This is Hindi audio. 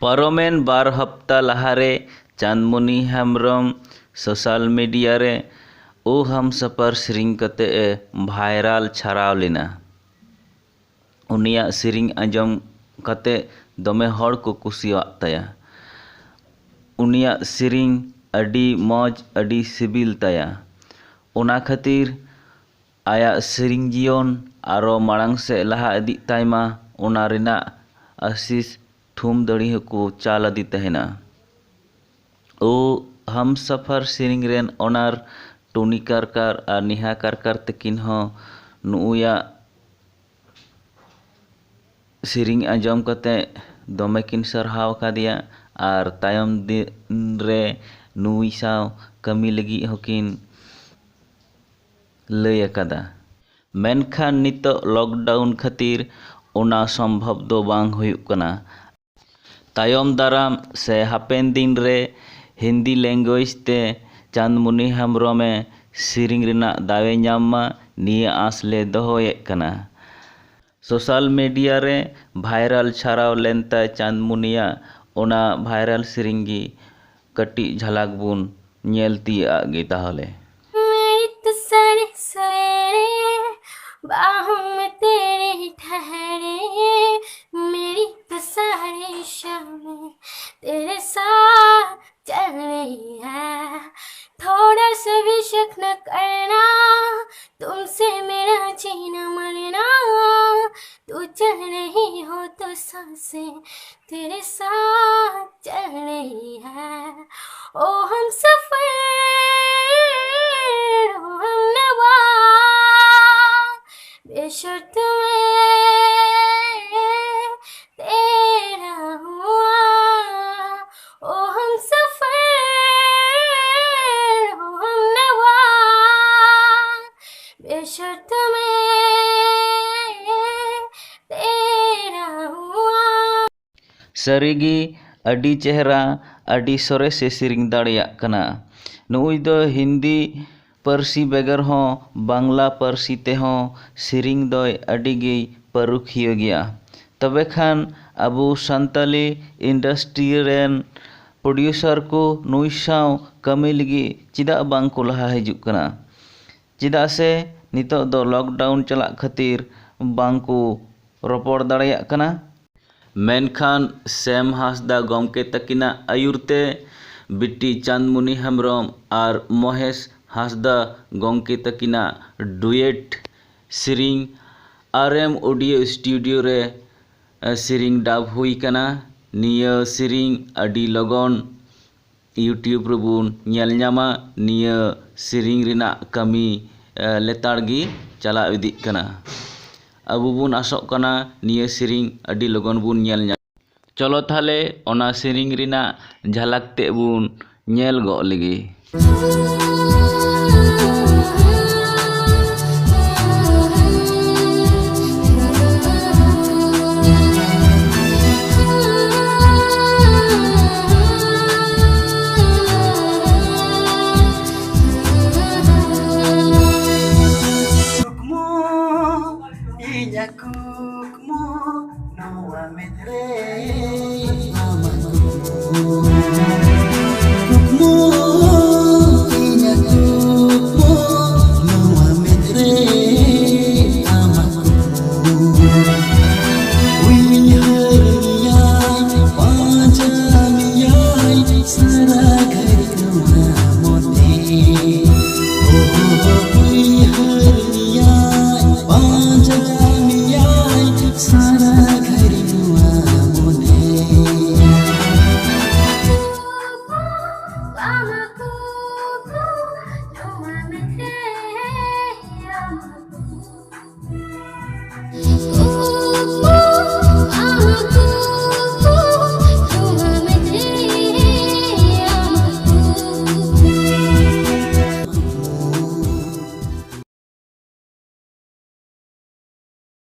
पारोमेन बार हफ्ता लहारे चांदमुनी हेम्ब्रम सोशल मीडिया रे ओ हम सफर सेरिंग कते भाइराल छाराव लेना। उनिया सेरिंग आंजम कते दमे हड़ को कुसियाग ताया। उनिया सेरिंग अडी मौज अडी सिबिल ताया। ओना खातिर आया सेरिंग जीवन आरो माड़ांग से लहा इदी तायमा ओना रिना आशीष थुम दड़ी को चाल आदि तहना। ओ हम सफर सेरिंग रेन ओनार टोनी कारकार और नेहा कारकार तकिन हो नुया सेरिंग आंजम कते दमे किन सरहाव कादिया और तायम दिन रे नुई साव कमी लगी होकिन लय अकादा। मेनखान नितो लॉकडाउन खातिर ओना संभव दो बांग हुयुग कना। तायम दाराम से हापेन दिन रे हिंदी लैंग्वेज ते चांदमुनी हेम्ब्रमे सेरिंग रिना दावे ᱧᱟᱢ निया आस ले दोहोयेग कना। सोशल मीडिया रे भाइराल छाराव लेनता चांदमुनिया ओना भाइराल सेरिंग गी कटी झलक बुन ñेल तिया गे ताहले। मेरी तो सारे सवेरे बाहों में तेरे ठहरे, मेरी तो सारी शामें तेरे साथ चल रही है। थोड़ा सा भी शक न करना, तुमसे मेरा जीना मरना। तू चल रही हो तो सांसें तेरे साथ चल रही है। ओ हम सफर ओ हम नवा बेशर्त मैं तेरा हुआ। ओ हम सफर ओ हम नवा बेशर्त मैं तेरा हुआ। सरीगी अडी चेहरा अडी सोरे से सेरिंग दाड़िया कना। नुई दो हिंदी पारसी बेगर हो बांग्ला पारसी ते हो सेरिंग दोय अडी गे परुखियो गया। तबे Khan Abu Santali industry rain producer को नुई साव कमी लगी चिदा बांग को लहा हिजुग कना। चिदा से नितो दो लॉकडाउन चला खातिर बांग को रोपड़ दाड़िया कना। मेनखान सैम हांसदा गमके तकिना आयुरते बिट्टी चांदमुनी हेम्ब्रम और महेश हांसदा गमके तकिना डुएट सेरिंग आरएम ऑडियो स्टूडियो रे सेरिंग डाब हुई कना। निया सेरिंग अडी लगन यूट्यूब रे बुन ñेल ᱧामा। निया सेरिंग रिना कमी लेताड़गी चला इदिग कना। अबू बुन आसोग कना निया सेरिंग अडी लगन बुन ñेल ᱧाम। चलो थाले ओना सेरिंग रिना झलक ते बुन ñेल गो लगी। Oh,